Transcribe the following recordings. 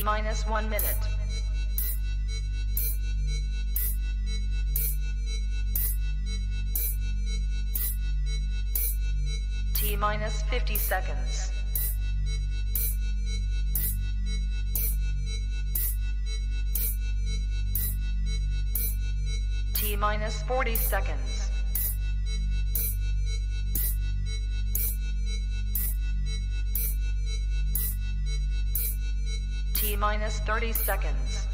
minus 1 minute. T minus 50 seconds. T minus 40 seconds. T minus 30 seconds.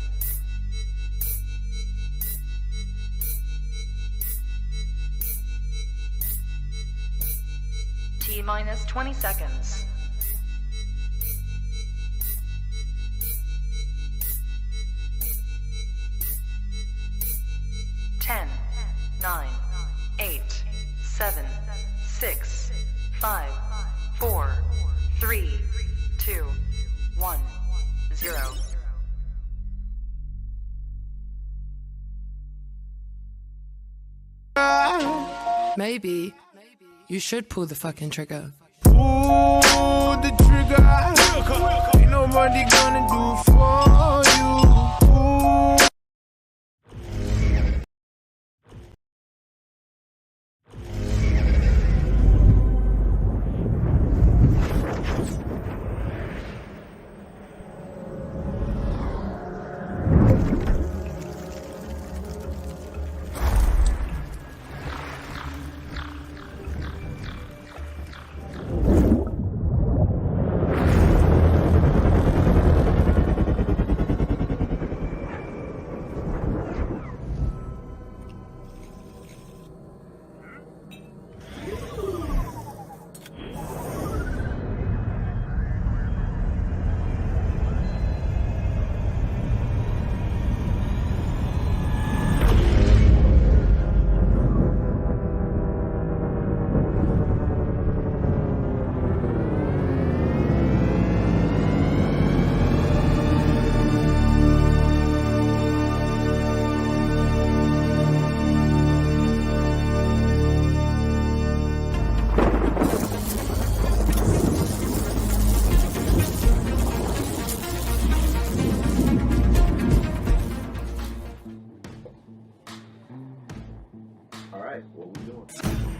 T minus 20 seconds. Ten, 9, 8, 7, 6, 5, 4, 3, 2, 1, 0. Maybe you should pull the fucking trigger. Pull the trigger. Ain't nobody gonna do for you.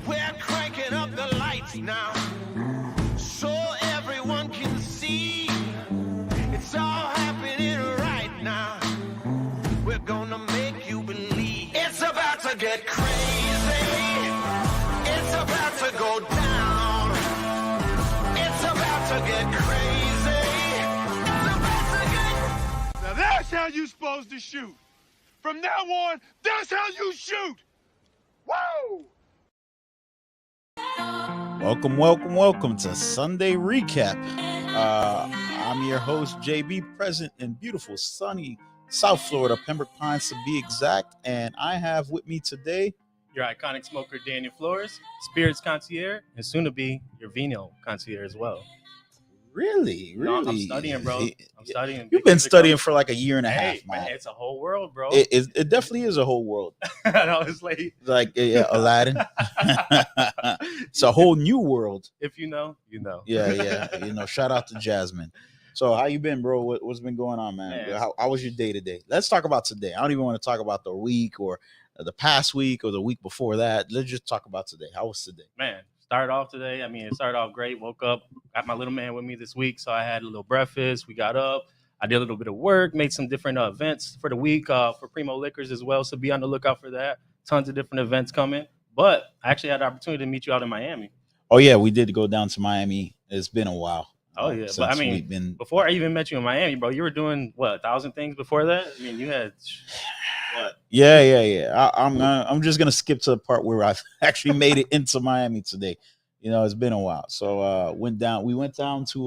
We're cranking up the lights now, so everyone can see. It's all happening right now. We're gonna make you believe. It's about to get crazy. It's about to go down. It's about to get crazy. It's about to get... Now that's how you supposed to shoot. From now on, that's how you shoot. Whoa! Welcome to Sunday Recap. I'm your host, JB, present in beautiful, sunny South Florida, Pembroke Pines to be exact. And I have with me today your iconic smoker, Daniel Flores, spirits concierge, and soon to be your vino concierge as well. Really? No, I'm studying, bro. I'm studying. You've been studying for like a year and a half, man. It's a whole world, bro. It definitely is a whole world. No, it's like Aladdin. It's a whole new world. If you know, you know. Yeah. Shout out to Jasmine. So how you been, bro? What's been going on, man? How was your day today? Let's talk about today. I don't even want to talk about the week or the past week or the week before that. Let's just talk about today. How was today? Man, started off today. It started off great. Woke up, got my little man with me this week, so I had a little breakfast. We got up. I did a little bit of work, made some different events for the week for Primo Liquors as well. So be on the lookout for that. Tons of different events coming. But I actually had the opportunity to meet you out in Miami. Oh, yeah, we did go down to Miami. It's been a while. Oh, yeah. But before I even met you in Miami, bro, you were doing, 1,000 things before that? You had... What? Yeah. I'm just gonna skip to the part where I actually made it into Miami today. It's been a while. So we went down to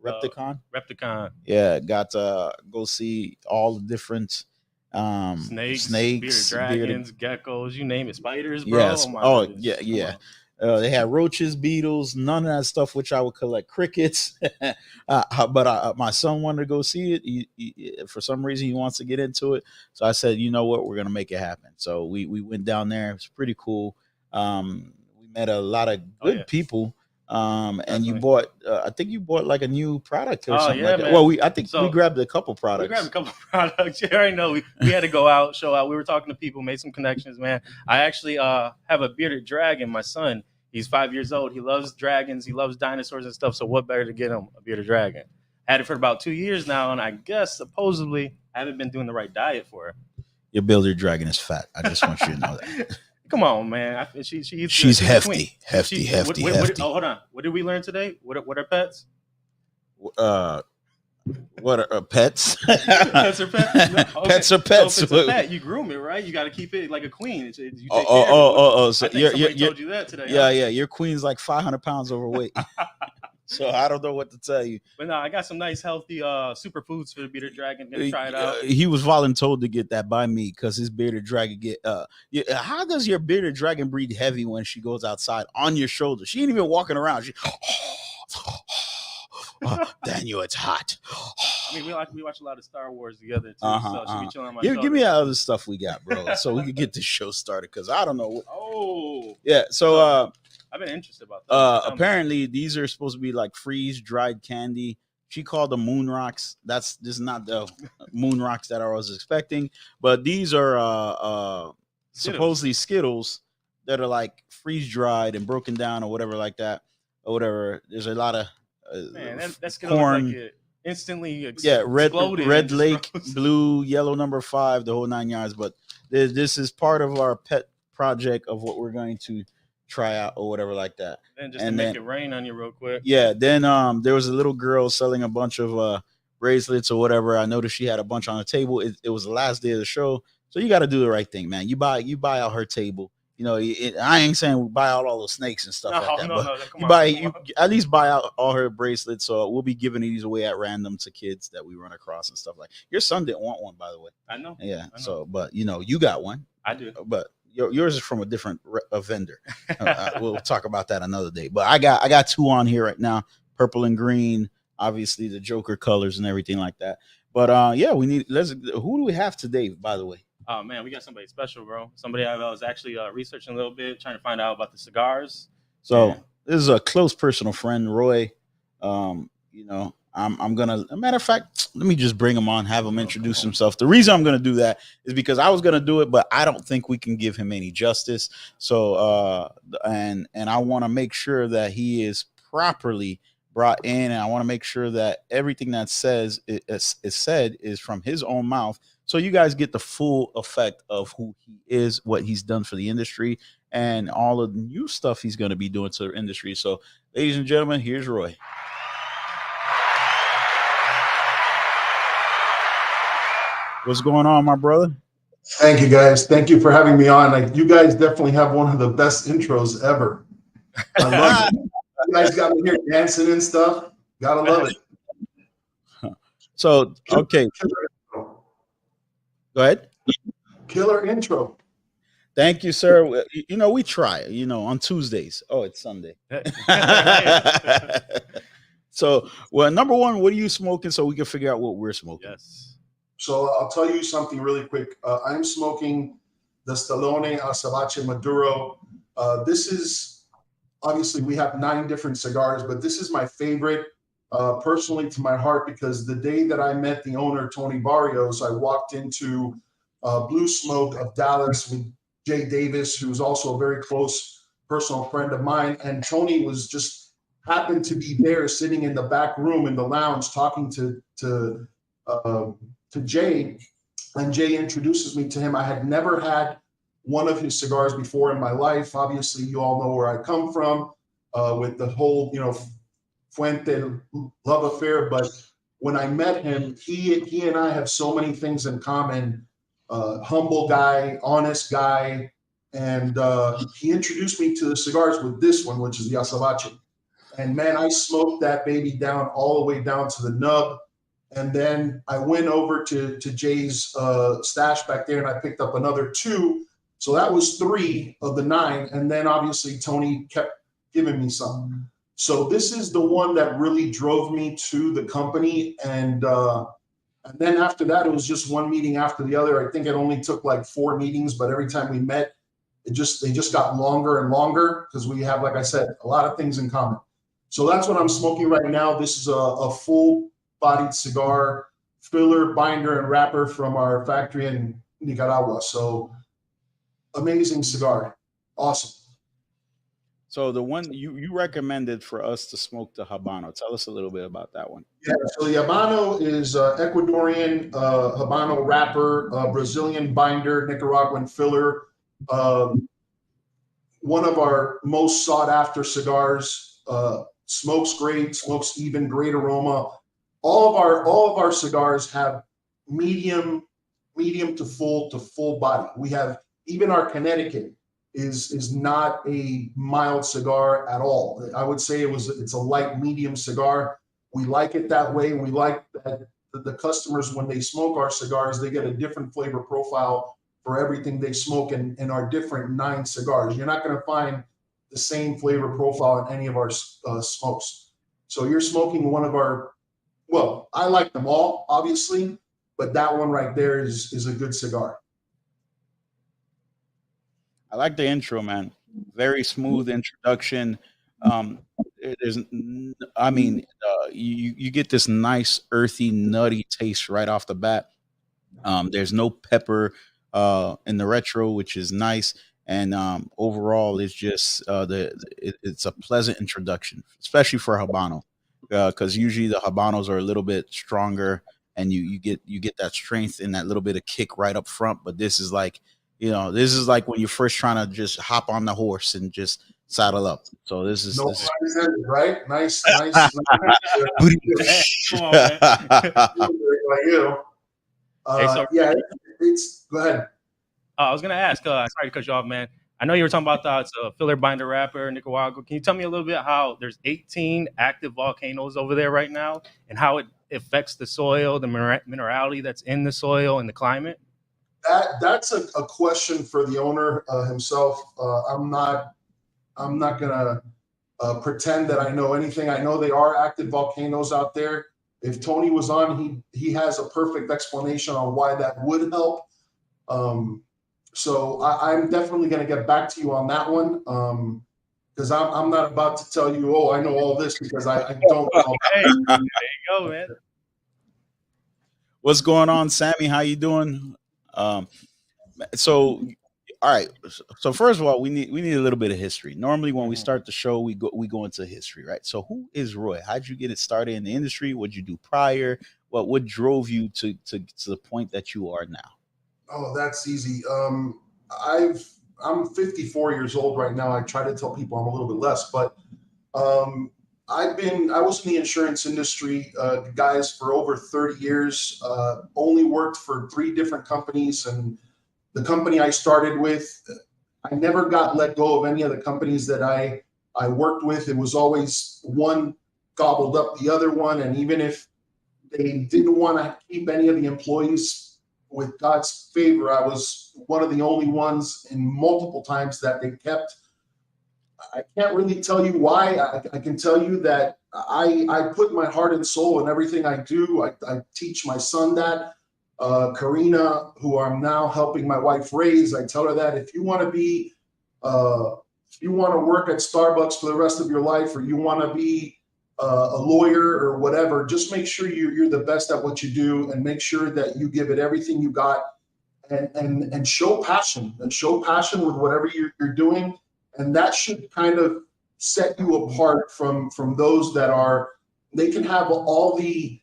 Repticon? Repticon. Yeah, got to go see all the different snakes, bearded dragons, geckos, you name it, spiders, bro. Yes. Yeah. They had roaches, beetles, none of that stuff, which I would collect. Crickets. But my son wanted to go see it. He, for some reason, he wants to get into it. So I said, you know what, we're going to make it happen. So we went down there. It was pretty cool. We met a lot of good people. And you bought, I think you bought like a new product or something yeah, like that. man. Well, I think So, we grabbed a couple products. We grabbed a couple products. You already know we had to go out, show out. We were talking to people, made some connections, man. I actually have a bearded dragon. My son, he's 5 years old. He loves dragons. He loves dinosaurs and stuff. So what better to get him a bearded dragon? Had it for about 2 years now, and I guess supposedly I haven't been doing the right diet for her. Your bearded dragon is fat. I just want you to know that. Come on, man. She's hefty. Hefty. Oh, hold on. What did we learn today? What are pets? What are pets? Pets are pets. No? Okay. Pets are pets. So if it's a pet, you groom it, right? You got to keep it like a queen. You take care of it. So I think somebody told you that today. Yeah. Your queen's like 500 pounds overweight. So I don't know what to tell you. But no, I got some nice, healthy superfoods for the bearded dragon. Gonna try it out. He was voluntold to get that by me because his bearded dragon get. How does your bearded dragon breathe heavy when she goes outside on your shoulder? She ain't even walking around. She. Daniel, it's hot. I mean, we watch a lot of Star Wars together too. So she be chilling on my shoulder. Give me that other stuff we got, bro, so we can get this show started. Because I don't know. Yeah. So I've been interested about that. Apparently, these are supposed to be like freeze dried candy. She called them moon rocks. This is not the moon rocks that I was expecting, but these are supposedly Skittles that are like freeze dried and broken down or whatever like that or whatever. There's a lot of man, that's corn. Like it instantly exploded. Red Lake, blue, yellow number 5, the whole 9 yards. But this is part of our pet project of what we're going to try out or whatever like that. And just to make it rain on you real quick. Yeah. Then there was a little girl selling a bunch of bracelets or whatever. I noticed she had a bunch on the table. It was the last day of the show, so you got to do the right thing, man. You buy out her table. You know, I ain't saying we buy out all those snakes and stuff like that. But you at least buy out all her bracelets. So we'll be giving these away at random to kids that we run across and stuff like. Your son didn't want one, by the way. I know. Yeah. I know. So, but you got one. I do. But yours is from a different vendor. We'll talk about that another day. But I got 2 on here right now, purple and green. Obviously, the Joker colors and everything like that. But who do we have today? By the way. Oh man, we got somebody special, bro. Somebody I was actually researching a little bit, trying to find out about the cigars. So this is a close personal friend, Roy. I'm gonna. As a matter of fact, let me just bring him on, have him introduce himself. The reason I'm gonna do that is because I was gonna do it, but I don't think we can give him any justice. So and I want to make sure that he is properly brought in, and I want to make sure that everything that is said is from his own mouth. So you guys get the full effect of who he is, what he's done for the industry, and all of the new stuff he's going to be doing to the industry. So, ladies and gentlemen, here's Roy. What's going on, my brother? Thank you, guys. Thank you for having me on. You guys definitely have one of the best intros ever. I love it. You guys got me here dancing and stuff. Gotta love it. So, okay. Go ahead. Killer intro. Thank you, sir. We try, on Tuesdays. Oh, it's Sunday. So, well, number one, what are you smoking so we can figure out what we're smoking? Yes. So I'll tell you something really quick. I'm smoking the Stallone Azabache Maduro. This is, obviously, we have 9 different cigars, but this is my favorite. Personally to my heart, because the day that I met the owner, Tony Barrios, I walked into Blue Smoke of Dallas with Jay Davis, who's also a very close personal friend of mine. And Tony was just happened to be there sitting in the back room in the lounge talking to Jay. And Jay introduces me to him. I had never had one of his cigars before in my life. Obviously, you all know where I come from with the whole, Fuente love affair, but when I met him, he and I have so many things in common. Humble guy, honest guy, and he introduced me to the cigars with this one, which is the Azabache. And man, I smoked that baby down all the way down to the nub. And then I went over to Jay's stash back there, and I picked up another 2. So that was 3 of the 9. And then obviously Tony kept giving me some. So this is the one that really drove me to the company. And then after that, it was just one meeting after the other. I think it only took like 4 meetings, but every time we met, they just got longer and longer because we have, like I said, a lot of things in common. So that's what I'm smoking right now. This is a full-bodied cigar, filler, binder, and wrapper from our factory in Nicaragua. So amazing cigar. Awesome. So the one you recommended for us to smoke, the Habano. Tell us a little bit about that one. Yeah, so the Habano is Ecuadorian Habano wrapper, Brazilian binder, Nicaraguan filler. One of our most sought after cigars. Smokes great, smokes even, great aroma. All of our cigars have medium to full body. We have even our Connecticut is not a mild cigar at all. I would say it's a light medium cigar. We like it that way. We like that the customers, when they smoke our cigars, they get a different flavor profile for everything they smoke in our different 9 cigars. You're not going to find the same flavor profile in any of our smokes. So you're smoking one of our, well, I like them all, obviously, but that one right there is a good cigar. I like the intro, man. Very smooth introduction. There's, I mean, you get this nice earthy, nutty taste right off the bat. There's no pepper in the retro, which is nice. And overall, it's just it's a pleasant introduction, especially for Habano, because usually the Habanos are a little bit stronger, and you get that strength and that little bit of kick right up front. But this is like, this is like when you're first trying to just hop on the horse and just saddle up. So this is right. Nice. Come on, man. Like you. Yeah, it's go ahead. I was gonna ask. Sorry to cut you off, man. I know you were talking about it's a filler binder wrapper in Nicaragua. Can you tell me a little bit how there's 18 active volcanoes over there right now, and how it affects the soil, the minerality that's in the soil, and the climate? That's a question for the owner himself. I'm not gonna pretend that I know anything. I know they are active volcanoes out there. If Tony was on, he has a perfect explanation on why that would help. So I'm definitely going to get back to you on that one, because I'm not about to tell you, oh, I know all this, because I don't know. Hey, there you go, man. What's going on, Sammy? How you doing? So, all right. So first of all, we need a little bit of history. Normally, when we start the show, we go into history, right? So, who is Roy? How'd you get it started in the industry? What'd you do prior? What drove you to the point that you are now? Oh, that's easy. I'm 54 years old right now. I try to tell people I'm a little bit less, but I was in the insurance industry, guys, for over 30 years. Only worked for 3 different companies, and the company I started with, I never got let go of any of the companies that I worked with. It was always one gobbled up the other one, and even if they didn't want to keep any of the employees, with God's favor, I was one of the only ones in multiple times that they kept. I can't really tell you why. I can tell you that I put my heart and soul in everything I do. I teach my son that. Karina, who I'm now helping my wife raise, I tell her that if you want to be, if you want to work at Starbucks for the rest of your life, or you want to be a lawyer or whatever, just make sure you're the best at what you do, and make sure that you give it everything you got, and show passion with whatever you're doing. And that should kind of set you apart from those that they can have all the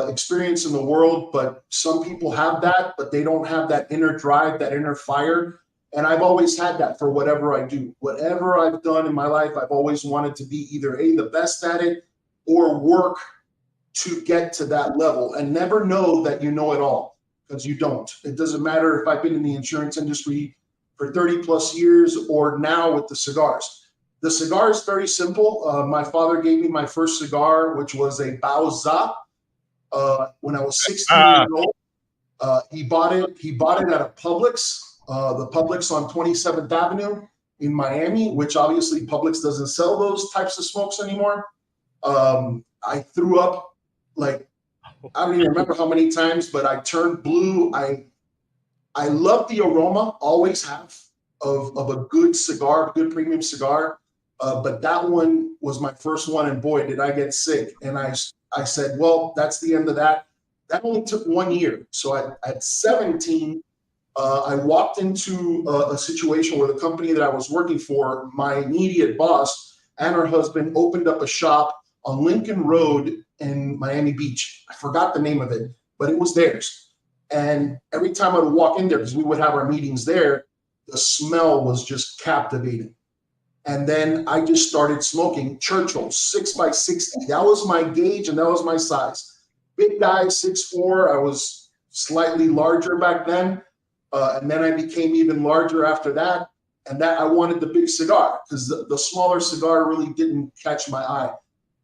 experience in the world, but some people have that, but they don't have that inner drive, that inner fire. And I've always had that for whatever I do. Whatever I've done in my life, I've always wanted to be either the best at it, or work to get to that level, and never know that you know it all, because you don't. It doesn't matter if I've been in the insurance industry for 30 plus years, or now with the cigars. The cigar is very simple. My father gave me my first cigar, which was a Bauza, when I was 16 years old. He bought it at a Publix, the Publix on 27th Avenue in Miami, which obviously Publix doesn't sell those types of smokes anymore. I threw up, like, I don't even remember how many times, but I turned blue. I love the aroma, always have, of a good cigar, good premium cigar. But that one was my first one, and boy, did I get sick. And I said, well, that's the end of that. That only took 1 year. So at 17, I walked into a situation where the company that I was working for, my immediate boss and her husband opened up a shop on Lincoln Road in Miami Beach. I forgot the name of it, but it was theirs. And every time I would walk in there, because we would have our meetings there, the smell was just captivating. And then I just started smoking Churchill 6x60. That was my gauge and that was my size. Big guy, 6'4". I was slightly larger back then. And then I became even larger after that. And that I wanted the big cigar because the smaller cigar really didn't catch my eye.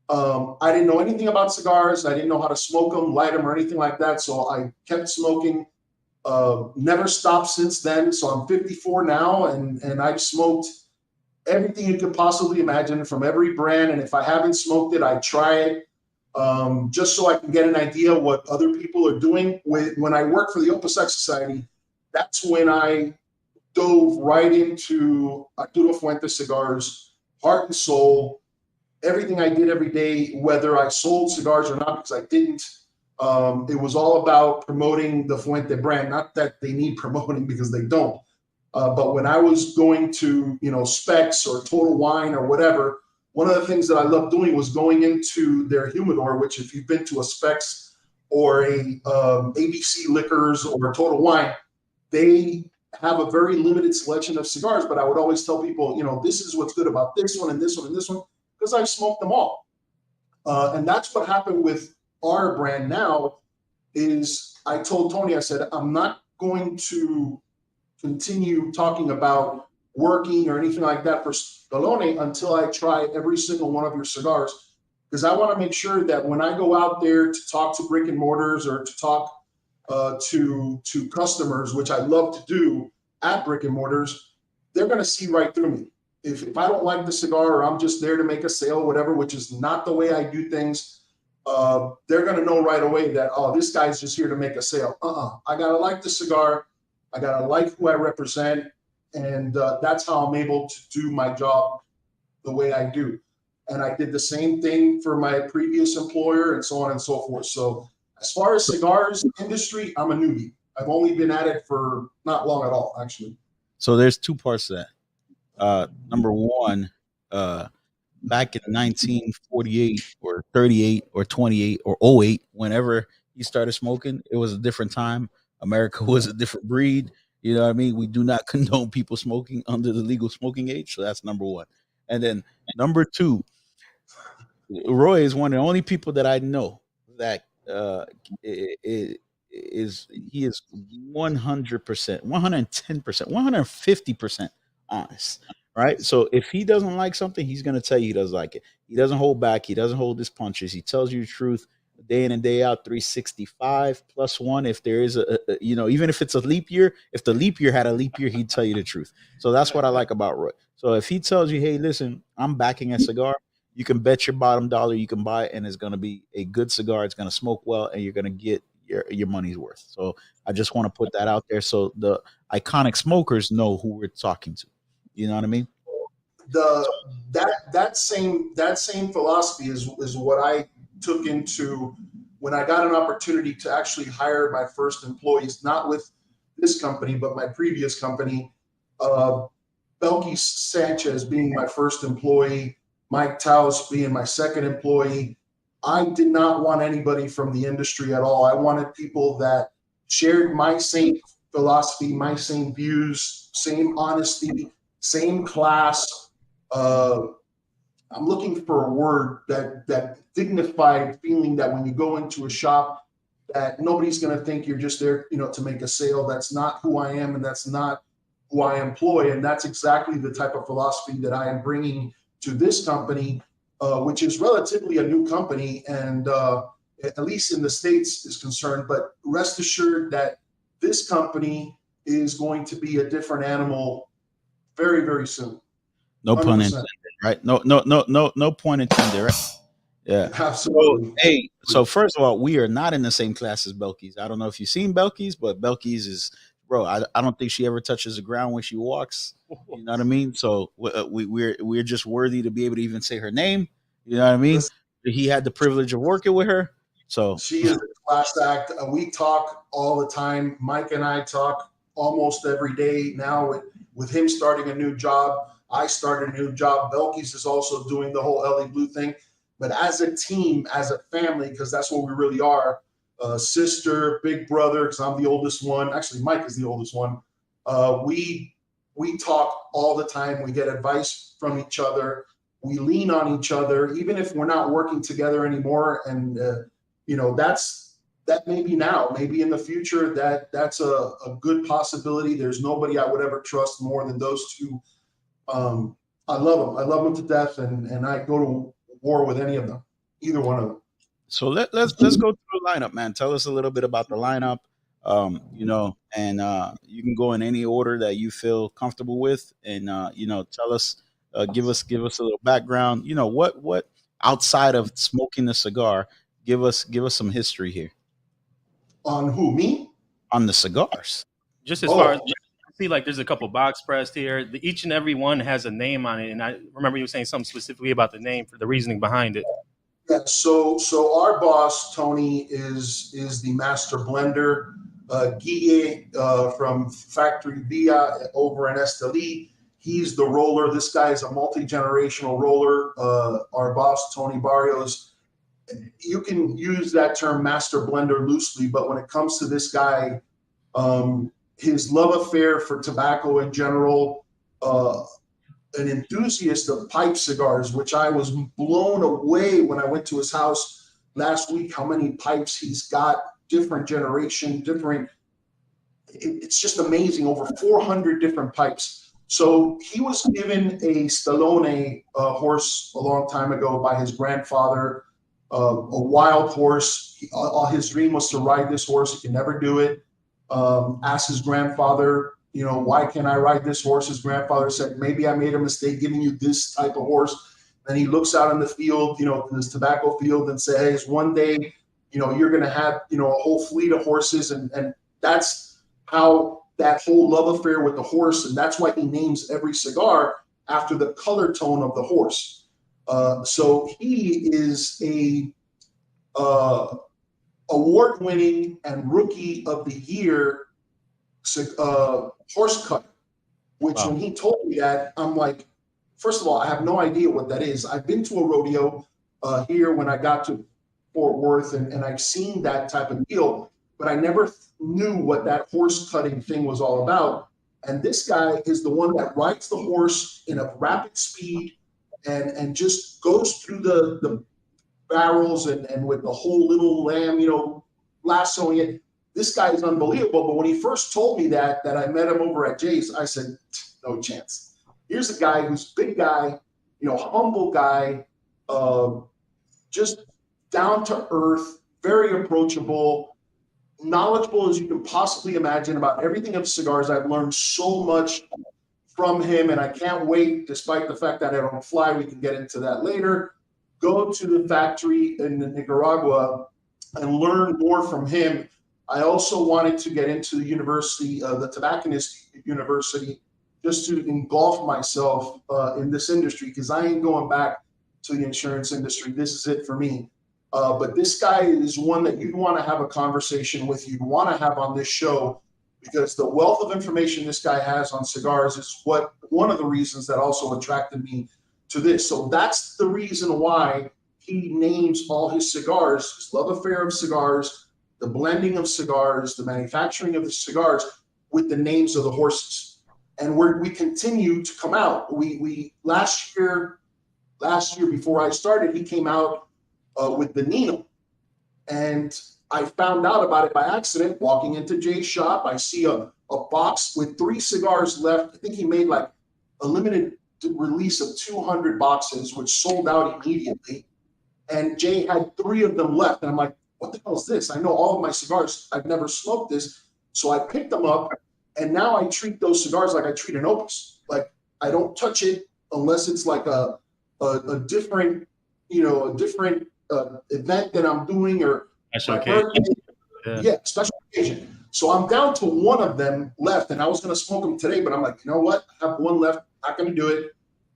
I didn't know anything about cigars. I didn't know how to smoke them, light them, or anything like that. So I kept smoking, never stopped since then. So I'm 54 now, and I've smoked everything you could possibly imagine from every brand. And if I haven't smoked it, I try it just so I can get an idea what other people are doing. When I worked for the Opusec Society, that's when I dove right into Arturo Fuentes cigars, heart and soul. Everything I did every day, whether I sold cigars or not, because I didn't. It was all about promoting the Fuente brand. Not that they need promoting, because they don't. But when I was going to, Specs or Total Wine or whatever, one of the things that I loved doing was going into their humidor, which if you've been to a Specs or a ABC Liquors or a Total Wine, they have a very limited selection of cigars. But I would always tell people, this is what's good about this one and this one and this one, because I've smoked them all. And that's what happened with our brand now is I told Tony, I said, I'm not going to continue talking about working or anything like that for Stallone until I try every single one of your cigars, because I want to make sure that when I go out there to talk to brick and mortars or to talk to customers, which I love to do at brick and mortars, they're going to see right through me. If I don't like the cigar or I'm just there to make a sale, whatever, which is not the way I do things, they're going to know right away that, oh, this guy's just here to make a sale. I got to like the cigar. I got to like who I represent. And that's how I'm able to do my job the way I do. And I did the same thing for my previous employer and so on and so forth. So as far as cigars industry, I'm a newbie. I've only been at it for not long at all, actually. So there's two parts to that. Number one, back in 1948 or 38 or 28 or 08, whenever he started smoking, it was a different time. America was a different breed. You know what I mean? We do not condone people smoking under the legal smoking age. So that's number one. And then number two, Roy is one of the only people that I know that he is 100%, 110%, 150% honest. Right. So if he doesn't like something, he's going to tell you he doesn't like it. He doesn't hold back. He doesn't hold his punches. He tells you the truth day in and day out, 365 plus one. If there is even if it's a leap year, if the leap year had a leap year, he'd tell you the truth. So that's what I like about Roy. So if he tells you, hey, listen, I'm backing a cigar, you can bet your bottom dollar you can buy it, and it's going to be a good cigar. It's going to smoke well, and you're going to get your money's worth. So I just want to put that out there so the iconic smokers know who we're talking to. You know what I mean? That same philosophy is what I took into when I got an opportunity to actually hire my first employees, not with this company, but my previous company. Belkis Sanchez being my first employee, Mike Taus being my second employee. I did not want anybody from the industry at all. I wanted people that shared my same philosophy, my same views, same honesty, same class. I'm looking for a word that dignified feeling that when you go into a shop, that nobody's going to think you're just there, to make a sale. That's not who I am, and that's not who I employ. And that's exactly the type of philosophy that I am bringing to this company, which is relatively a new company, and at least in the States is concerned. But rest assured that this company is going to be a different animal very, very soon. No 100%. Pun intended, right? No pun intended, right? Yeah, absolutely. So first of all, we are not in the same class as Belkis. I don't know if you've seen Belkis, but Belkis is bro, I don't think she ever touches the ground when she walks. You know what I mean? So we're just worthy to be able to even say her name. You know what I mean? Listen, He had the privilege of working with her. So she is a class act. We talk all the time. Mike and I talk almost every day now. With him starting a new job, I started a new job. Belkis is also doing the whole LA Blue thing. But as a team, as a family, because that's what we really are, sister, big brother, because I'm the oldest one. Actually, Mike is the oldest one. We talk all the time. We get advice from each other. We lean on each other, even if we're not working together anymore. And that maybe now, maybe in the future, that's a good possibility. There's nobody I would ever trust more than those two. I love them. I love them to death, and I go to war with any of them, either one of them. so let's go through the lineup, man. Tell us a little bit about the lineup. And you can go in any order that you feel comfortable with, and tell us, give us a little background. What outside of smoking the cigar, give us some history here On who? Me? on the cigars. Just as far as Oh, I see, like there's a couple box pressed here. Each and every one has a name on it, and I remember you were saying something specifically about the name for the reasoning behind it. yeah. So our boss Tony is the master blender. Guille from Factory Villa over in Esteli. He's the roller. This guy is a multi-generational roller. Our boss, Tony Barrios, you can use that term master blender loosely, but when it comes to this guy, his love affair for tobacco in general, an enthusiast of pipe cigars, which I was blown away when I went to his house last week, how many pipes he's got, different generation, different. It's just amazing, over 400 different pipes. So he was given a Stallone horse a long time ago by his grandfather, a wild horse. His dream was to ride this horse. He can never do it. Asked his grandfather, why can't I ride this horse? His grandfather said, maybe I made a mistake giving you this type of horse. Then he looks out in the field, in this tobacco field, and says, one day, you're going to have, a whole fleet of horses. And that's how that whole love affair with the horse. And that's why he names every cigar after the color tone of the horse. So he is a award-winning and rookie of the year horse cutter, which Wow. when he told me that, I'm like, first of all, I have no idea what that is. I've been to a rodeo here when I got to Fort Worth, and I've seen that type of deal, but I never knew what that horse cutting thing was all about. And this guy is the one that rides the horse in a rapid speed and just goes through the barrels and with the whole little lamb, lassoing it. This guy is unbelievable. But when he first told me that I met him over at Jay's, I said, no chance. Here's a guy who's big guy, humble guy, just down to earth, very approachable, knowledgeable as you can possibly imagine about everything of cigars. I've learned so much from him, and I can't wait, despite the fact that I don't fly, we can get into that later, go to the factory in Nicaragua and learn more from him. I also wanted to get into the university, the tobacconist university, just to engulf myself in this industry, because I ain't going back to the insurance industry. This is it for me. But this guy is one that you'd want to have a conversation with, you'd want to have on this show, because the wealth of information this guy has on cigars is one of the reasons that also attracted me to this. So that's the reason why he names all his cigars, his love affair of cigars, the blending of cigars, the manufacturing of the cigars, with the names of the horses. And we continue to come out. We last year before I started, he came out with the Nino, and I found out about it by accident walking into Jay's shop. I see a box with 3 cigars left. I think he made like a limited release of 200 boxes, which sold out immediately. And Jay had 3 of them left. And I'm like, what the hell is this? I know all of my cigars. I've never smoked this. So I picked them up, and now I treat those cigars like I treat an Opus. Like, I don't touch it unless it's like a different, event that I'm doing, or That's my okay. birthday. Yeah. special occasion. So I'm down to one of them left, and I was going to smoke them today, but I'm like, you know what? I have one left. Not going to do it.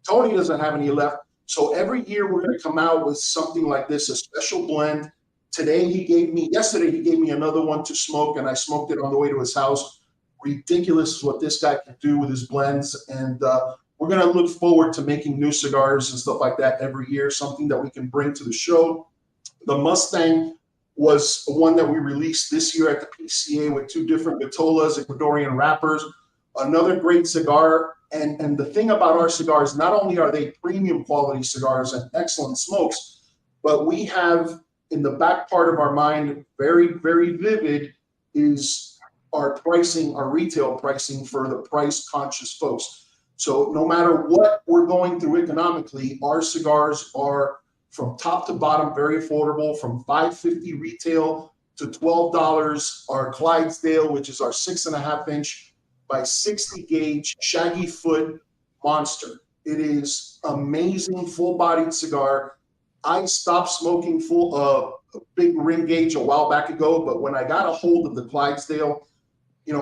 Tony doesn't have any left. So every year we're going to come out with something like this, a special blend. Yesterday he gave me another one to smoke, and I smoked it on the way to his house. Ridiculous what this guy can do with his blends. And we're going to look forward to making new cigars and stuff like that every year, something that we can bring to the show. The Mustang was one that we released this year at the PCA with 2 different Vitolas, Ecuadorian wrappers. Another great cigar. And the thing about our cigars, not only are they premium quality cigars and excellent smokes, but we have in the back part of our mind, very, very vivid, is our pricing, our retail pricing for the price conscious folks. So no matter what we're going through economically, our cigars are from top to bottom very affordable, from $5.50 retail to $12. Our Clydesdale, which is our 6.5 inch by 60 gauge shaggy foot monster. It is amazing, full bodied cigar. I stopped smoking big ring gauge a while back ago, but when I got a hold of the Clydesdale,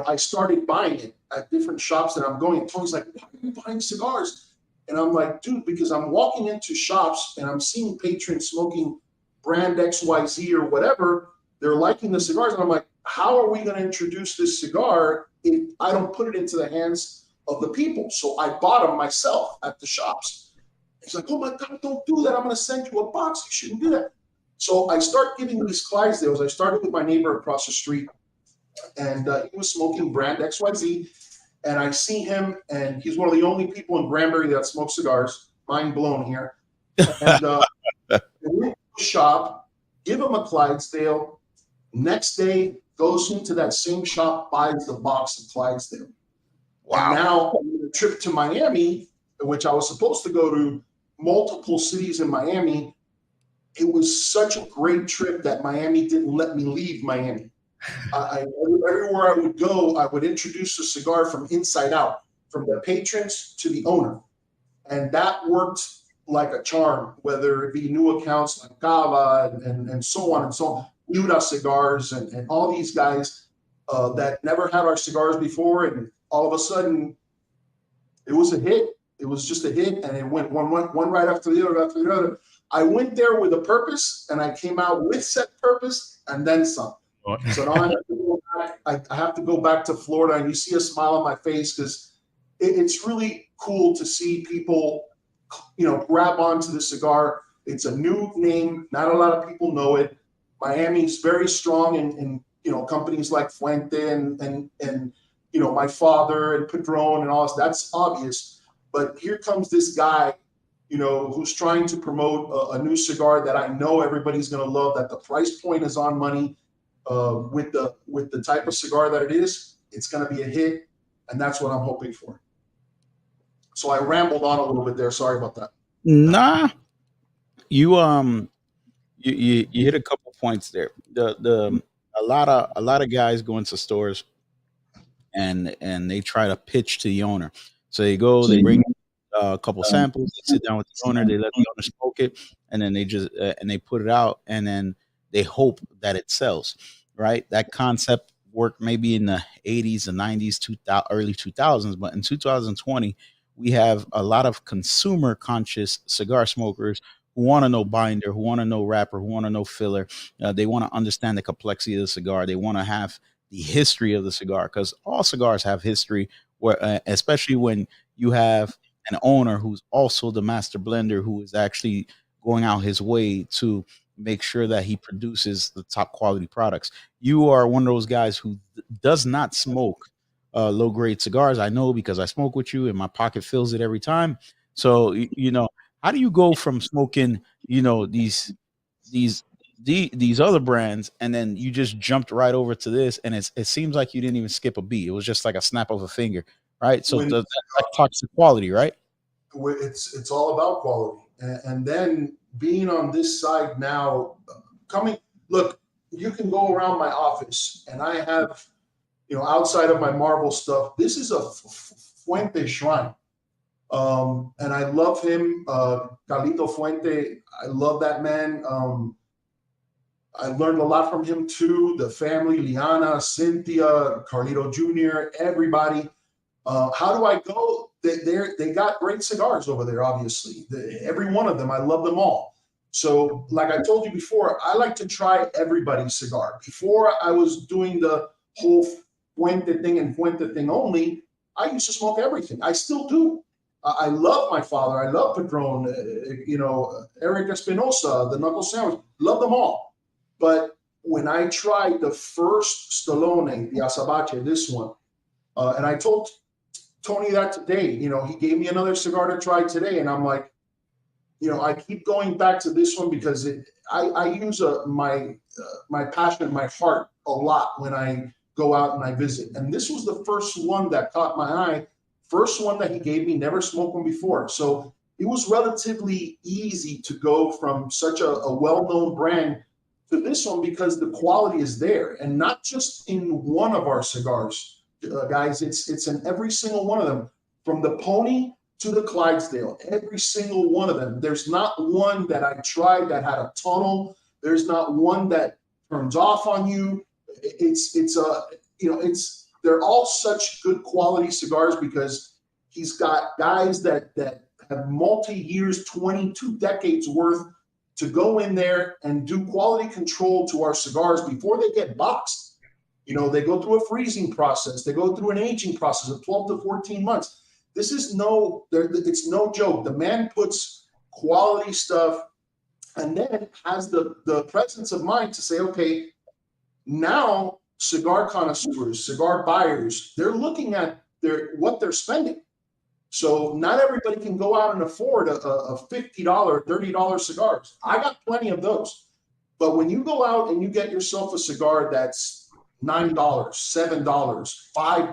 I started buying it at different shops that I'm going. And Tony's like, why are you buying cigars? And I'm like, dude, because I'm walking into shops and I'm seeing patrons smoking brand XYZ or whatever. They're liking the cigars. And I'm like, how are we going to introduce this cigar if I don't put it into the hands of the people? So I bought them myself at the shops. He's like, oh my God, don't do that. I'm going to send you a box. You shouldn't do that. So I start giving these Clydesdales. I started with my neighbor across the street, and he was smoking brand XYZ. And I see him, and he's one of the only people in Granbury that smokes cigars. Mind blown here. And we go to the shop, give him a Clydesdale. Next day, goes into that same shop, buys the box of Clydesdale. Wow. And now on a trip to Miami, which I was supposed to go to multiple cities in Miami, it was such a great trip that Miami didn't let me leave Miami. Everywhere I would go, I would introduce a cigar from inside out, from the patrons to the owner. And that worked like a charm, whether it be new accounts like Cava and so on and so on, Viera Cigars and all these guys that never had our cigars before. And all of a sudden, it was a hit. It was just a hit, and it went one right after the other. I went there with a purpose, and I came out with said purpose, and then some. So now I have to go back to Florida, and you see a smile on my face because it's really cool to see people, grab onto the cigar. It's a new name. Not a lot of people know it. Miami's very strong in companies like Fuente and my father and Padron and all this. That's obvious. But here comes this guy, who's trying to promote a new cigar that I know everybody's going to love, that the price point is on money. With the type of cigar that it is, it's going to be a hit, and that's what I'm hoping for. So I rambled on a little bit there. Sorry about that. Nah, you hit a couple points there. A lot of guys go into stores and they try to pitch to the owner. So they bring a couple samples, they sit down with the owner, they let the owner smoke it, and then they just and they put it out, and then they hope that it sells. Right? That concept worked maybe in the 80s, the 90s, early 2000s, but in 2020, we have a lot of consumer conscious cigar smokers who want to know binder, who want to know wrapper, who want to know filler. They want to understand the complexity of the cigar. They want to have the history of the cigar, because all cigars have history, where especially when you have an owner who's also the master blender, who is actually going out his way to make sure that he produces the top quality products. You are one of those guys who does not smoke low grade cigars. I know, because I smoke with you and my pocket fills it every time. So, how do you go from smoking, these other brands, and then you just jumped right over to this, and it seems like you didn't even skip a beat. It was just like a snap of a finger, right? So that talks to quality, right? It's all about quality. And then being on this side now, look, you can go around my office, and I have, outside of my Marvel stuff, this is a Fuente shrine. And I love him, Carlito Fuente. I love that man. I learned a lot from him too. The family, Liana, Cynthia, Carlito Jr., everybody. How do I go? They got great cigars over there, obviously. Every one of them, I love them all. So, like I told you before, I like to try everybody's cigar. Before I was doing the whole Fuente thing and Fuente thing only, I used to smoke everything. I still do. I love my father. I love Padron, Eric Espinosa, the Knuckle Sandwich, love them all. But when I tried the first Stallone, the Azabache, this one, and I told Tony that today, he gave me another cigar to try today. And I'm like, I keep going back to this one because I use my passion, my heart a lot when I go out and I visit. And this was the first one that caught my eye. First one that he gave me, never smoked one before. So it was relatively easy to go from such a well-known brand to this one because the quality is there. And not just in one of our cigars, guys, it's in every single one of them, from the Pony to the Clydesdale, every single one of them. There's not one that I tried that had a tunnel. There's not one that turns off on you. They're all such good quality cigars because he's got guys that have multi-years, 22 decades worth to go in there and do quality control to our cigars before they get boxed. They go through a freezing process. They go through an aging process of 12 to 14 months. This is it's no joke. The man puts quality stuff and then has the presence of mind to say, okay, now cigar connoisseurs, cigar buyers, they're looking at what they're spending. So not everybody can go out and afford a $50, $30 cigars. I got plenty of those. But when you go out and you get yourself a cigar that's $9, $7, $5,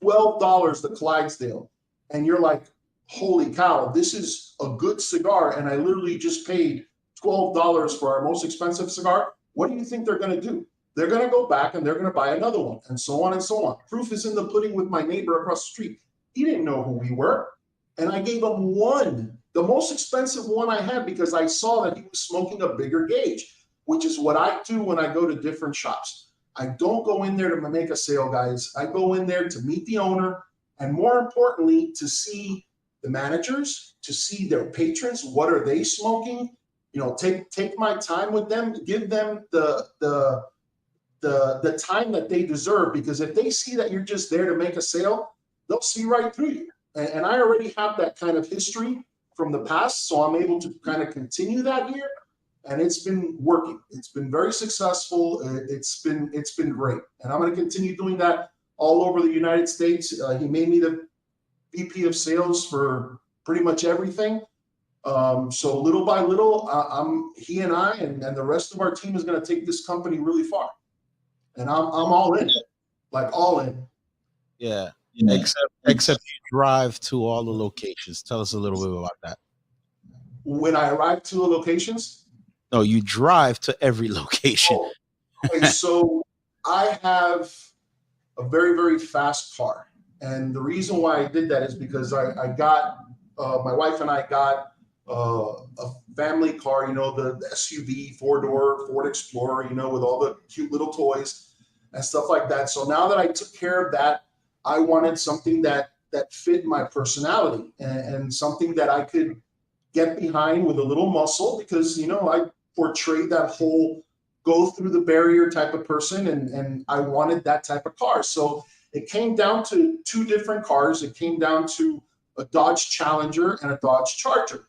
$12, the Clydesdale, and you're like, holy cow, this is a good cigar, and I literally just paid $12 for our most expensive cigar, what do you think they're going to do? They're going to go back and they're going to buy another one, and so on and so on. Proof is in the pudding with my neighbor across the street. He didn't know who we were, and I gave him one, the most expensive one I had, because I saw that he was smoking a bigger gauge, which is what I do when I go to different shops. I don't go in there to make a sale, guys. I go in there to meet the owner, and more importantly, to see the managers, to see their patrons. What are they smoking? Take my time with them, give them the time that they deserve, because if they see that you're just there to make a sale, they'll see right through you. And I already have that kind of history from the past, so I'm able to kind of continue that here. And it's been working. It's been very successful. It's been great. And I'm going to continue doing that all over the United States. He made me the VP of sales for pretty much everything. So little by little, he and I and the rest of our team is going to take this company really far. And I'm all in, like all in. Yeah. Except you drive to all the locations. Tell us a little bit about that. When I arrive to the locations, no, you drive to every location. Oh, okay, so I have a very, very fast car. And the reason why I did that is because I got, my wife and I got a family car, the SUV, four-door Ford Explorer, with all the cute little toys and stuff like that. So now that I took care of that, I wanted something that fit my personality and something that I could get behind with a little muscle, because, I portrayed that whole go through the barrier type of person, and I wanted that type of car. So it came down to two different cars. It came down to a Dodge Challenger and a Dodge Charger.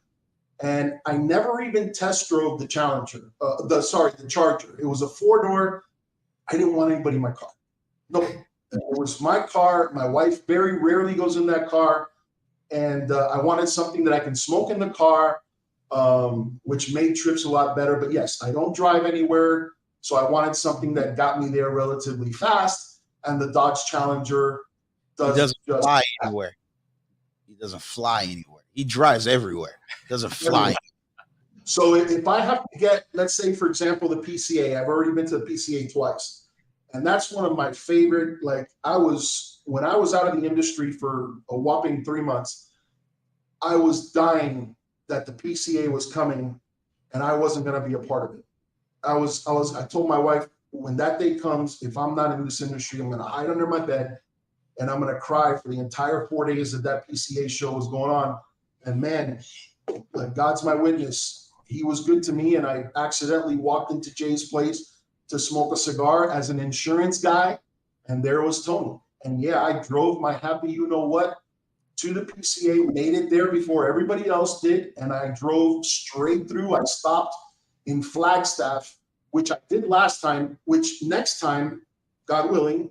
And I never even test drove the Challenger, the Charger. It was a four-door. I didn't want anybody in my car. No, it was my car. My wife very rarely goes in that car. And I wanted something that I can smoke in the car, which made trips a lot better. But yes, I don't drive anywhere. So I wanted something that got me there relatively fast. And the Dodge Challenger doesn't fly anywhere. He doesn't fly anywhere. He drives everywhere. He doesn't fly. So if I have to get, let's say, for example, the PCA, I've already been to the PCA twice. And that's one of my favorite, when I was out of the industry for a whopping 3 months, I was dying that the PCA was coming and I wasn't going to be a part of it. I told my wife, when that day comes, if I'm not in this industry, I'm gonna hide under my bed and I'm gonna cry for the entire 4 days that PCA show was going on. And man, God's my witness. He was good to me, and I accidentally walked into Jay's place to smoke a cigar as an insurance guy, and there was Tony. And yeah, I drove my happy you know what to the PCA, made it there before everybody else did, and I drove straight through. I stopped in Flagstaff, which I did last time, which next time, God willing,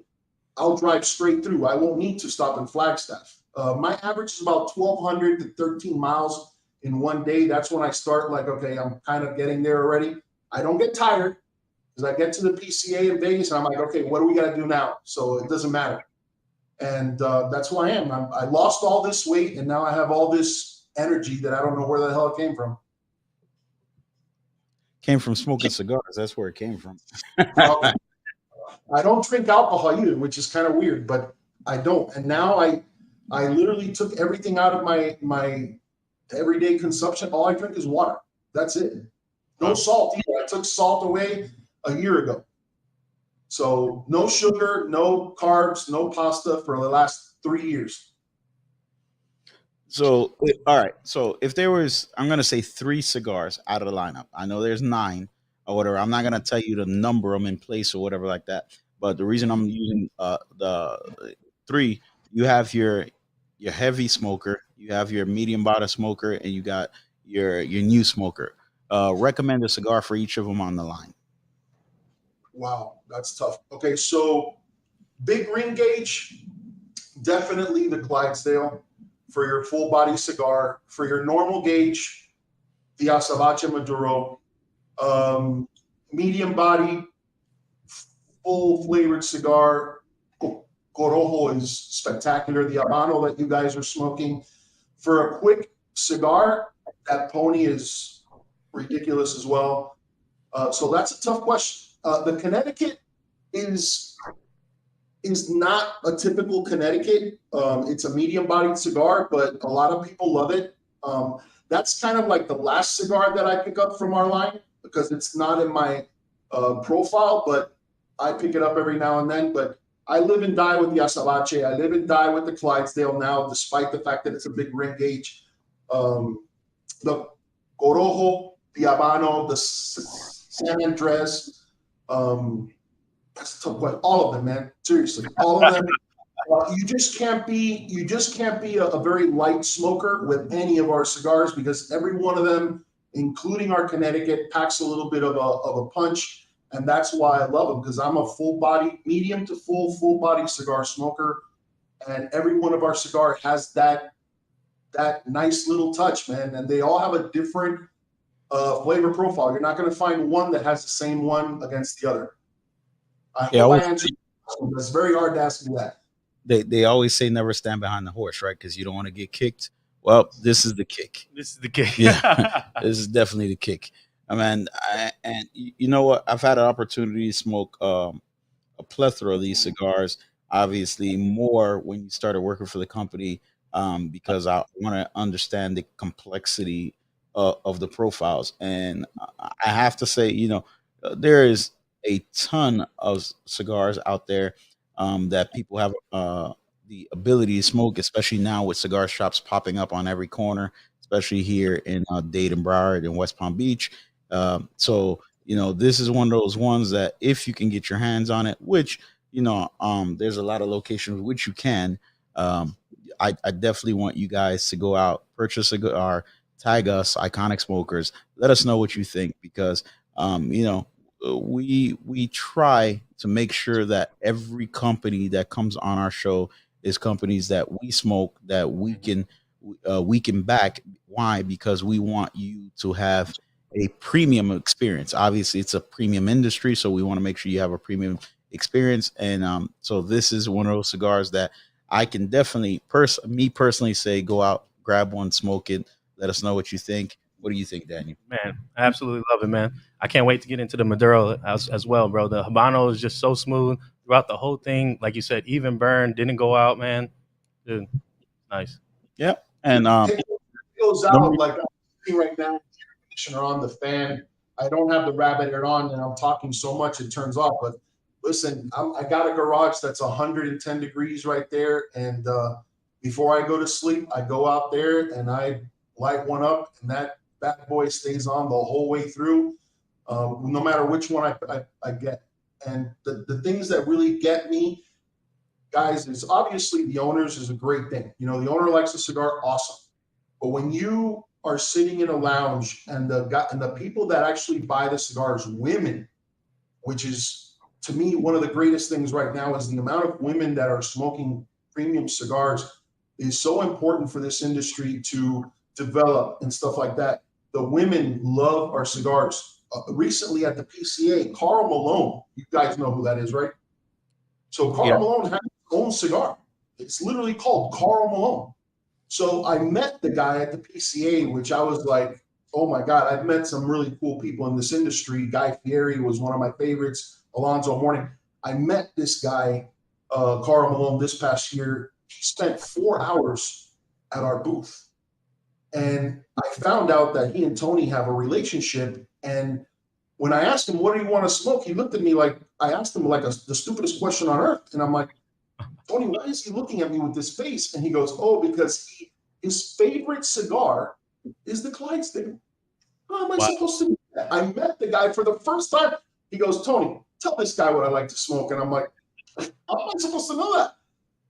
I'll drive straight through. I won't need to stop in Flagstaff. My average is about 1,200 to 13 miles in one day. That's when I start like, okay, I'm kind of getting there already. I don't get tired because I get to the PCA in Vegas and I'm like, okay, what do we got to do now? So it doesn't matter. And that's who I am. I lost all this weight and now I have all this energy that I don't know where the hell it came from. Came from smoking cigars. That's where it came from. I don't drink alcohol either, which is kind of weird, but I don't. And now I literally took everything out of my everyday consumption. All I drink is water. That's it. No salt either. I took salt away a year ago. So no sugar, no carbs, no pasta for the last 3 years. So, all right. So if there was, I'm going to say 3 cigars out of the lineup. I know there's 9 or whatever. I'm not going to tell you to number them in place or whatever like that. But the reason I'm using the 3, you have your heavy smoker, you have your medium body smoker, and you got your new smoker. Recommend a cigar for each of them on the line. Wow, that's tough. Okay, so big ring gauge, definitely the Clydesdale for your full body cigar. For your normal gauge, the Azabache Maduro. Medium body, full flavored cigar, Corojo is spectacular. The Habano that you guys are smoking. For a quick cigar, that Pony is ridiculous as well. So that's a tough question. The Connecticut is not a typical Connecticut. It's a medium-bodied cigar, but a lot of people love it. That's kind of like the last cigar that I pick up from our line because it's not in my profile, but I pick it up every now and then. But I live and die with the Azabache. I live and die with the Clydesdale now, despite the fact that it's a big ring gauge. The Corojo, the Habano, the San Andres. That's a tough question. All of them, man. Seriously, all of them. You just can't be a very light smoker with any of our cigars because every one of them, including our Connecticut, packs a little bit of a punch, and that's why I love them because I'm a full body, medium to full body cigar smoker, and every one of our cigar has that nice little touch, man. And they all have a different flavor profile. You're not going to find one that has the same one against the other. I hope I answered your question. It's very hard to ask me that. They always say never stand behind the horse, right? Because you don't want to get kicked. Well, this is the kick. This is the kick. Yeah, this is definitely the kick. I mean, and you know what? I've had an opportunity to smoke a plethora of these cigars. Obviously, more when you started working for the company, because I want to understand the complexity of the profiles. And I have to say, there is a ton of cigars out there that people have the ability to smoke, especially now with cigar shops popping up on every corner, especially here in Dade and Broward and West Palm Beach. So, this is one of those ones that if you can get your hands on it, which, there's a lot of locations which you can, I definitely want you guys to go out, purchase a cigar, tag us, Iconic Smokers. Let us know what you think because, we try to make sure that every company that comes on our show is companies that we smoke that we can back. Why? Because we want you to have a premium experience. Obviously, it's a premium industry, so we want to make sure you have a premium experience. And so this is one of those cigars that I can definitely, me personally, say go out, grab one, smoke it. Let us know what you think. What do you think, Daniel? Man, I absolutely love it, man. I can't wait to get into the Maduro as well, bro. The Habano is just so smooth throughout the whole thing. Like you said, even burn, didn't go out, man. Dude, nice. Yep. And it goes out like I'm sitting right now, air conditioner on the fan. I don't have the rabbit ear on, and I'm talking so much it turns off. But listen, I got a garage that's 110 degrees right there, and before I go to sleep, I go out there and I light one up, and that bad boy stays on the whole way through, no matter which one I get. And the things that really get me, guys, is obviously the owners is a great thing. You know, the owner likes a cigar, awesome. But when you are sitting in a lounge and the people that actually buy the cigars, women, which is to me one of the greatest things right now, is the amount of women that are smoking premium cigars is so important for this industry to develop and stuff like that. The women love our cigars. Recently at the PCA, Carl Malone, you guys know who that is, right? So Carl Malone has his own cigar. It's literally called Carl Malone. So I met the guy at the PCA, which I was like, oh my God, I've met some really cool people in this industry. Guy Fieri was one of my favorites. Alonzo Mourning. I met this guy, Carl Malone, this past year. He spent 4 hours at our booth. And I found out that he and Tony have a relationship. And when I asked him, what do you want to smoke? He looked at me like, I asked him like the stupidest question on earth. And I'm like, Tony, why is he looking at me with this face? And he goes, oh, because his favorite cigar is the Clydesdale. How am I supposed to do that? I met the guy for the first time. He goes, Tony, tell this guy what I like to smoke. And I'm like, how am I supposed to know that?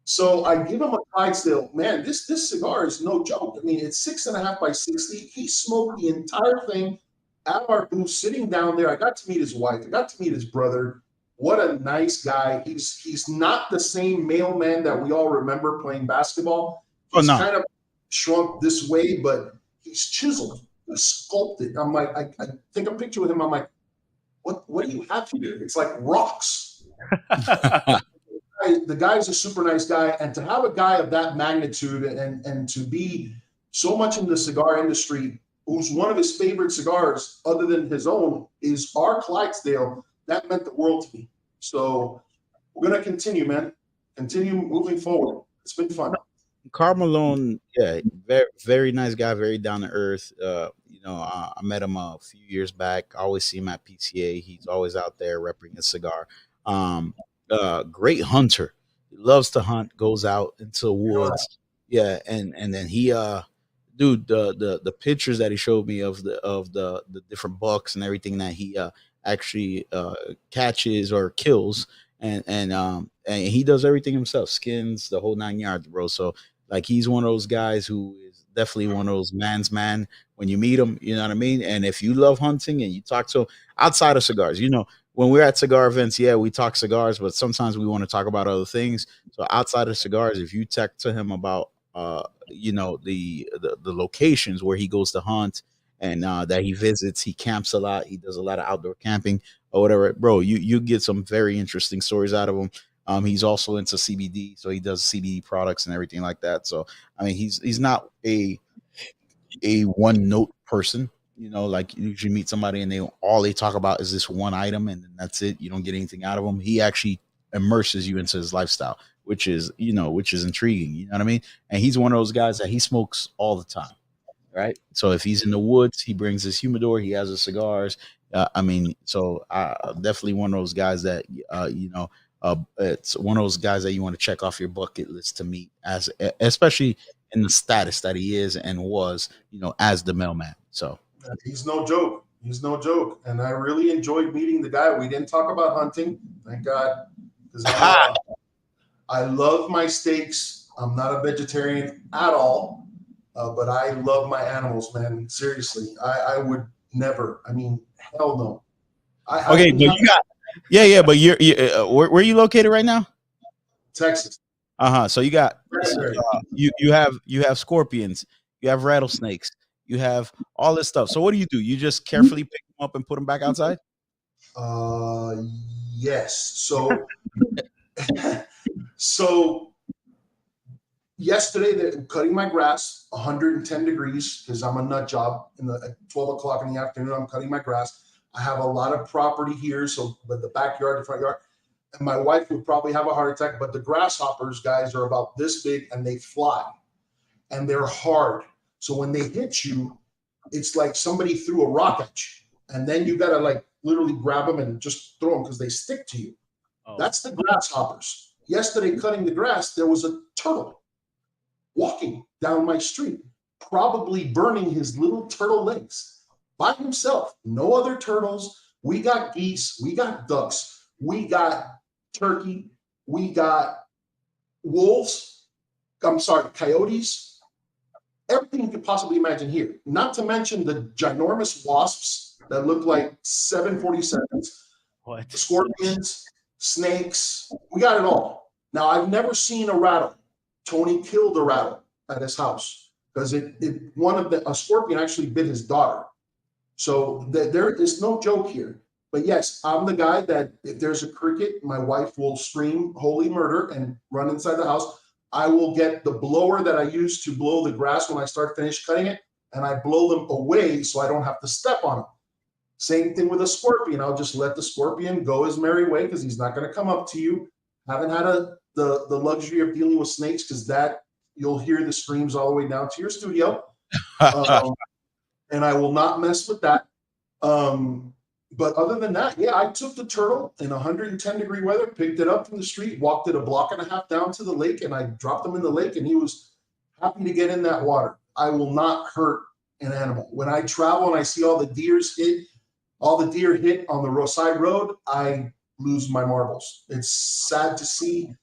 So I give him a Clydesdale. Man, this cigar is no joke. I mean, it's 6.5 by 60. He smoked the entire thing at our booth, sitting down there. I got to meet his wife. I got to meet his brother. What a nice guy. He's not the same mailman that we all remember playing basketball. He's kind of shrunk this way, but he's chiseled, he's sculpted. I'm like, I take a picture with him. I'm like, what do you have here? It's like rocks. The guy's a super nice guy, and to have a guy of that magnitude and to be so much in the cigar industry, who's one of his favorite cigars other than his own is our Clydesdale, that meant the world to me. So we're going to continue, man. Continue moving forward. It's been fun. Carl Malone, yeah, very very nice guy, very down to earth. I met him a few years back. I always see him at PCA. He's always out there repping a cigar. Great hunter. He loves to hunt. Goes out into the woods. Yeah, and then he dude, the pictures that he showed me of the different bucks and everything that he actually catches or kills, and he does everything himself, skins the whole 9 yards, bro. So like he's one of those guys who is definitely one of those man's man when you meet him, you know what I mean? And if you love hunting and you talk to him outside of cigars, when we're at cigar events, yeah, we talk cigars, but sometimes we want to talk about other things. So outside of cigars, if you talk to him about the locations where he goes to hunt and that he visits, he camps a lot, he does a lot of outdoor camping or whatever, bro, you get some very interesting stories out of him. He's also into CBD, so he does CBD products and everything like that. So I mean, he's not a one note person, like you usually meet somebody and they talk about is this one item and then that's it. You don't get anything out of him. He actually immerses you into his lifestyle, which is intriguing. You know what I mean? And he's one of those guys that he smokes all the time, right? So if he's in the woods, he brings his humidor, he has his cigars. Definitely one of those guys that it's one of those guys that you want to check off your bucket list to meet, especially in the status that he is and was, as the mailman. So he's no joke. He's no joke. And I really enjoyed meeting the guy. We didn't talk about hunting, thank God, because I love my steaks. I'm not a vegetarian at all, but I love my animals, man. Seriously, I would never. I mean, hell no. But you're where are you located right now? Texas. So you got you have scorpions, you have rattlesnakes, you have all this stuff. So what do? You just carefully pick them up and put them back outside? Yes. So yesterday they're cutting my grass, 110 degrees, because I'm a nut job. At 12 o'clock in the afternoon, I'm cutting my grass. I have a lot of property here, but the backyard, the front yard, and my wife would probably have a heart attack. But the grasshoppers, guys, are about this big and they fly, and they're hard. So when they hit you, it's like somebody threw a rock at you, and then you gotta like literally grab them and just throw them because they stick to you. Oh. That's the grasshoppers. Yesterday, cutting the grass, there was a turtle walking down my street, probably burning his little turtle legs by himself. No other turtles. We got geese, we got ducks, we got turkey, we got wolves, I'm sorry, coyotes, everything you could possibly imagine here. Not to mention the ginormous wasps that look like 747s, What? scorpions, snakes, we got it all. Now, I've never seen a rattle. Tony killed a rattle at his house because a scorpion actually bit his daughter. So there is no joke here. But yes, I'm the guy that if there's a cricket, my wife will scream holy murder and run inside the house. I will get the blower that I use to blow the grass when I finish cutting it, and I blow them away so I don't have to step on them. Same thing with a scorpion. I'll just let the scorpion go his merry way because he's not going to come up to you. Haven't had the luxury of dealing with snakes because that you'll hear the screams all the way down to your studio. And I will not mess with that. But other than that, yeah, I took the turtle in 110-degree weather, picked it up from the street, walked it a block and a half down to the lake, and I dropped him in the lake, and he was happy to get in that water. I will not hurt an animal. When I travel and I see all the deer hit on the roadside road, I lose my marbles. It's sad to see.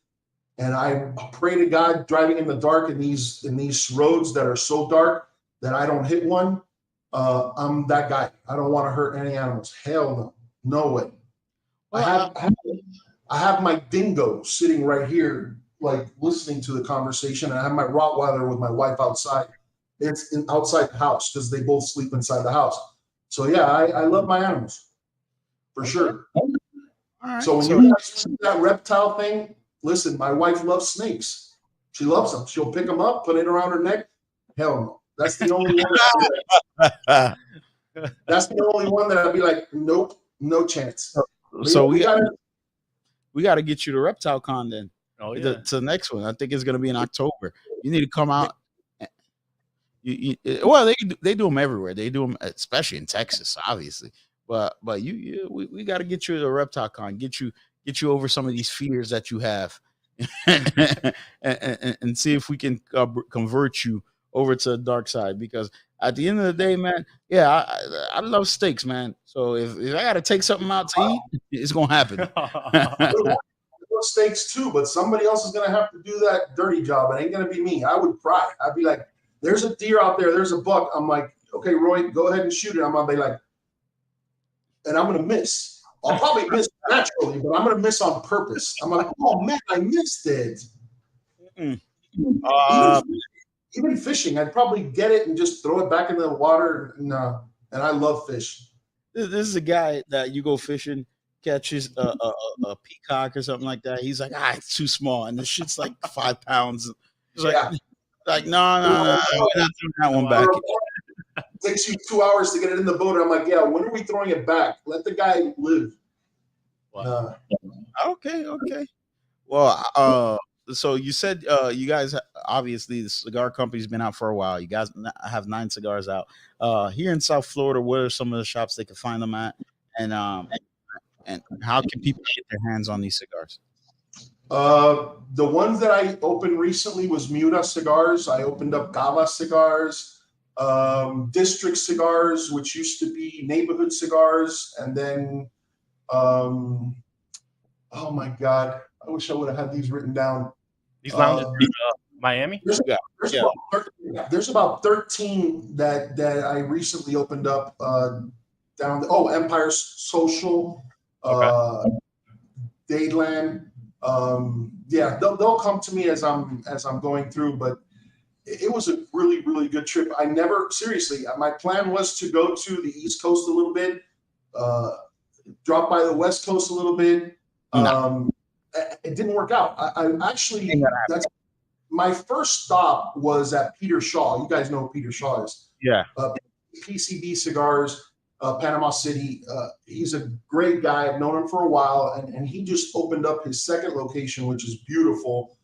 And I pray to God driving in the dark in these roads that are so dark that I don't hit one. I'm that guy. I don't want to hurt any animals. Hell no, no way. Well, I have my dingo sitting right here, like listening to the conversation. And I have my Rottweiler with my wife outside. It's outside the house because they both sleep inside the house. So yeah, I love my animals for sure. All right. So when you guys see that reptile thing, listen, my wife loves snakes. She loves them. She'll pick them up, put it around her neck. Hell no. That's the only one. That's the only one that I'd be like, nope, no chance. So we got to get you to Reptile Con then. Oh, yeah. To the next one. I think it's going to be in October. You need to come out. Well, they do them everywhere. They do them, especially in Texas, obviously. But we got to get you to the Reptile Con. Get you over some of these fears that you have, and see if we can convert you over to the dark side. Because at the end of the day, man, yeah, I love steaks, man. So if I got to take something out to eat, it's gonna happen. I love steaks too, but somebody else is gonna have to do that dirty job. It ain't gonna be me. I would cry. I'd be like, "There's a deer out there. There's a buck." I'm like, "Okay, Roy, go ahead and shoot it." I'm gonna be like, and I'm gonna miss. I'll probably miss naturally, but I'm gonna miss on purpose. I'm like, "Oh man, I missed it." Even fishing, I'd probably get it and just throw it back in the water. And I love fish. This is a guy that you go fishing, catches a peacock or something like that. He's like, it's too small, and the shit's like 5 pounds. He's like, no, we're not throwing that one back. It takes you 2 hours to get it in the boat. And I'm like, yeah, when are we throwing it back? Let the guy live. Wow. Okay. Well, so you said you guys, obviously the cigar company's been out for a while. You guys have 9 cigars out. Here in South Florida, what are some of the shops they can find them at? And how can people get their hands on these cigars? The ones that I opened recently was Muta Cigars. I opened up Gava Cigars, District Cigars, which used to be Neighborhood Cigars. And then, oh my God, I wish I would have had these written down. These lounges in Miami? There's about 13 that I recently opened up down. Empire Social, Dadeland. Yeah, they'll come to me as I'm going through, but it was a really, really good trip. Seriously, my plan was to go to the East Coast a little bit, drop by the West Coast a little bit. It didn't work out. I actually, my first stop was at Peter Shaw. You guys know who Peter Shaw is. Yeah. PCB Cigars, Panama City. He's a great guy. I've known him for a while, and he just opened up his second location, which is beautiful.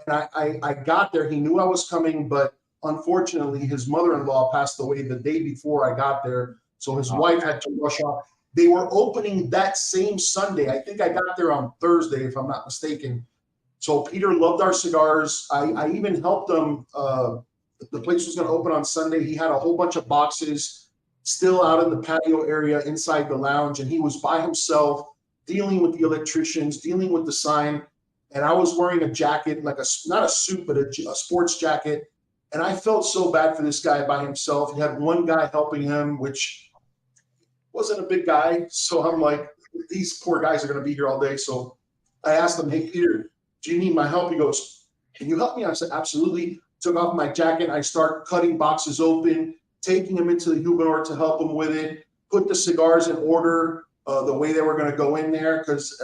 And I got there. He knew I was coming, but unfortunately, his mother-in-law passed away the day before I got there. So his wife had to rush off. They were opening that same Sunday. I think I got there on Thursday, if I'm not mistaken. So Peter loved our cigars. I even helped him. The place was going to open on Sunday. He had a whole bunch of boxes still out in the patio area inside the lounge, and he was by himself dealing with the electricians, dealing with the sign. And I was wearing a jacket, like not a suit, but a sports jacket. And I felt so bad for this guy by himself. He had one guy helping him, which wasn't a big guy. So I'm like, these poor guys are going to be here all day. So I asked him, hey, Peter, do you need my help? He goes, can you help me? I said, absolutely. Took off my jacket. I start cutting boxes open, taking them into the humidor to help him with it, put the cigars in order the way they were going to go in there. Because,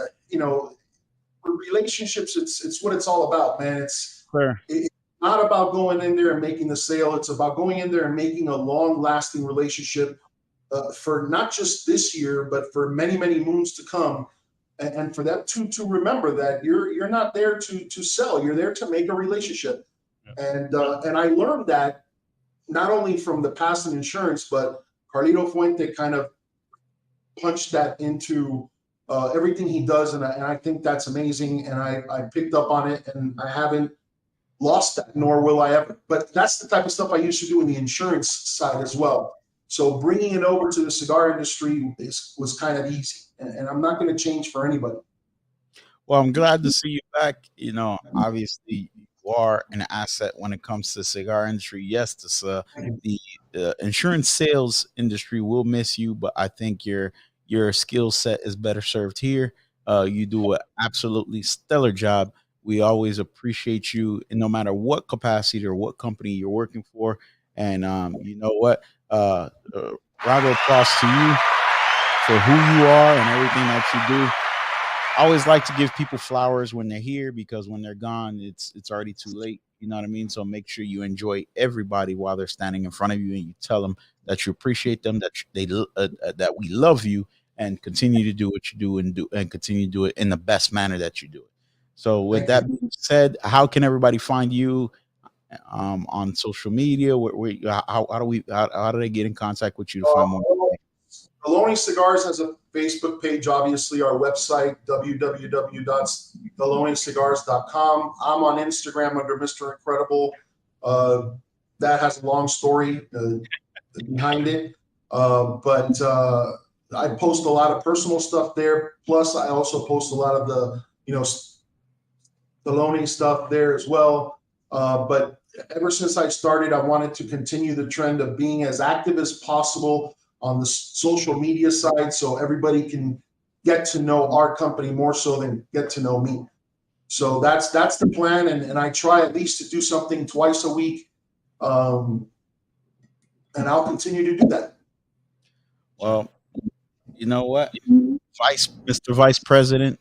relationships, it's what it's all about, man. It's not about going in there and making the sale. It's about going in there and making a long-lasting relationship for not just this year, but for many, many moons to come. And for them to remember that you're not there to sell. You're there to make a relationship. And I learned that not only from the past in insurance, but Carlito Fuente kind of punched that into everything he does, and I think that's amazing. And I picked up on it, and I haven't lost that, nor will I ever. But that's the type of stuff I used to do in the insurance side as well. So bringing it over to the cigar industry was kind of easy, and I'm not going to change for anybody. Well, I'm glad to see you back. Obviously you are an asset when it comes to the cigar industry. Yes, the insurance sales industry will miss you, but I think your skill set is better served here. You do an absolutely stellar job. We always appreciate you, and no matter what capacity or what company you're working for. And you know what? Round of applause to you for who you are and everything that you do. I always like to give people flowers when they're here, because when they're gone, it's already too late. You know what I mean? So make sure you enjoy everybody while they're standing in front of you, and you tell them that you appreciate them, that that we love you, and continue to do what you do, and continue to do it in the best manner that you do it. So with that being said, how can everybody find you on social media? How do they get in contact with you to find more? Stallone Cigars has a Facebook page, obviously, our website, www.stallonecigars.com. I'm on Instagram under Mr. Incredible. That has a long story behind it. But I post a lot of personal stuff there. Plus, I also post a lot of the, Stallone stuff there as well. But ever since I started, I wanted to continue the trend of being as active as possible on the social media side, so everybody can get to know our company more so than get to know me. So that's the plan, and I try at least to do something twice a week, and I'll continue to do that. Well, you know what, Mr. Vice President,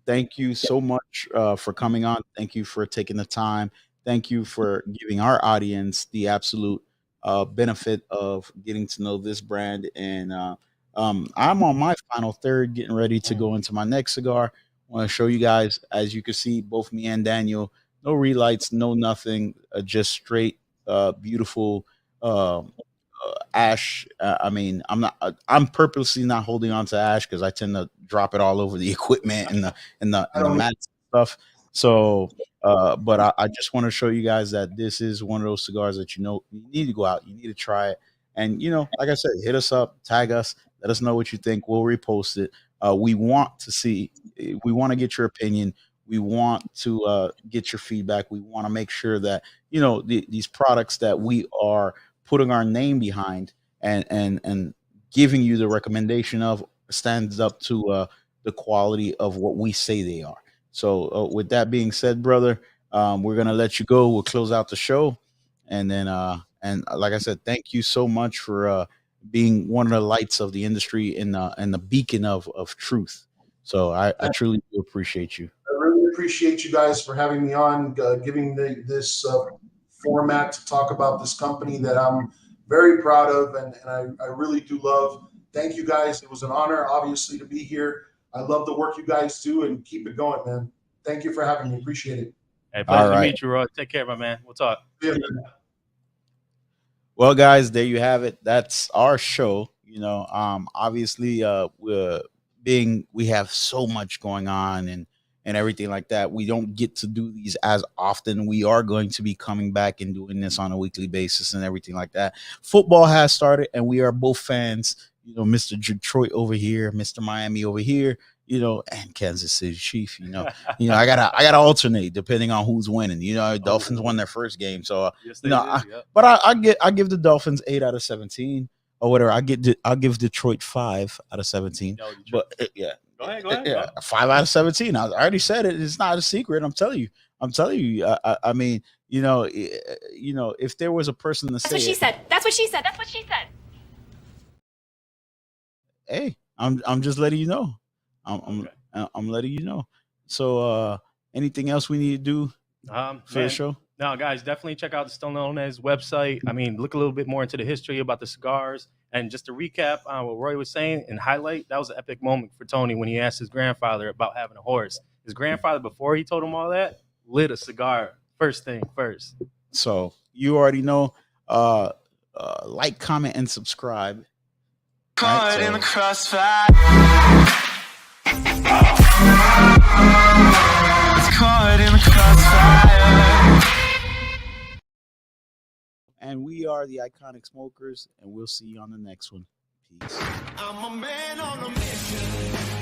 thank you so much for coming on. Thank you for taking the time. Thank you for giving our audience the absolute benefit of getting to know this brand. And I'm on my final third, getting ready to go into my next cigar. I want to show you guys, as you can see, both me and Daniel, no relights, no nothing, just straight, beautiful ash. I'm purposely not holding on to ash because I tend to drop it all over the equipment and the mats stuff. So, but I just want to show you guys that this is one of those cigars that you need to go out, you need to try it, and like I said, hit us up, tag us, let us know what you think. We'll repost it. We want to get your opinion. We want to get your feedback. We want to make sure that these products that we are putting our name behind and giving you the recommendation of stands up to the quality of what we say they are. So with that being said, brother, we're going to let you go. We'll close out the show. And then, and like I said, thank you so much for being one of the lights of the industry and the beacon of truth. So I truly do appreciate you. I really appreciate you guys for having me on, giving this format to talk about this company that I'm very proud of, and I really do love. Thank you guys. It was an honor, obviously, to be here. I love the work you guys do, and keep it going, man. Thank you for having me. Appreciate it. Hey, pleasure to meet you, Roy. Take care, my man. We'll talk. Yeah. Well, guys, there you have it. That's our show. Obviously, we have so much going on and everything like that. We don't get to do these as often. We are going to be coming back and doing this on a weekly basis and everything like that. Football has started, and we are both fans. Mr. Detroit over here, Mr. Miami over here, and Kansas City Chief. I gotta alternate depending on who's winning. Dolphins won their first game, so Yes, but I give the Dolphins 8 out of 17 or whatever. I'll give Detroit 5 out of 17. Yo, Detroit. But yeah. Go ahead. Yeah, 5 out of 17. I already said it. It's not a secret. I'm telling you. I mean, if there was a person to say, That's what she said. That's what she said. That's what she said. Hey, I'm just letting you know. I'm letting you know. So, anything else we need to do for the show? No, guys, definitely check out the Stallone's website. I mean, look a little bit more into the history about the cigars. And just to recap what Roy was saying and highlight, that was an epic moment for Tony when he asked his grandfather about having a horse. His grandfather, before he told him all that, lit a cigar. First thing first. So you already know. Like, comment, and subscribe. Caught in the crossfire. It's caught in the crossfire. And we are the Iconic Smokers, and we'll see you on the next one. Peace. I'm a man on a mission.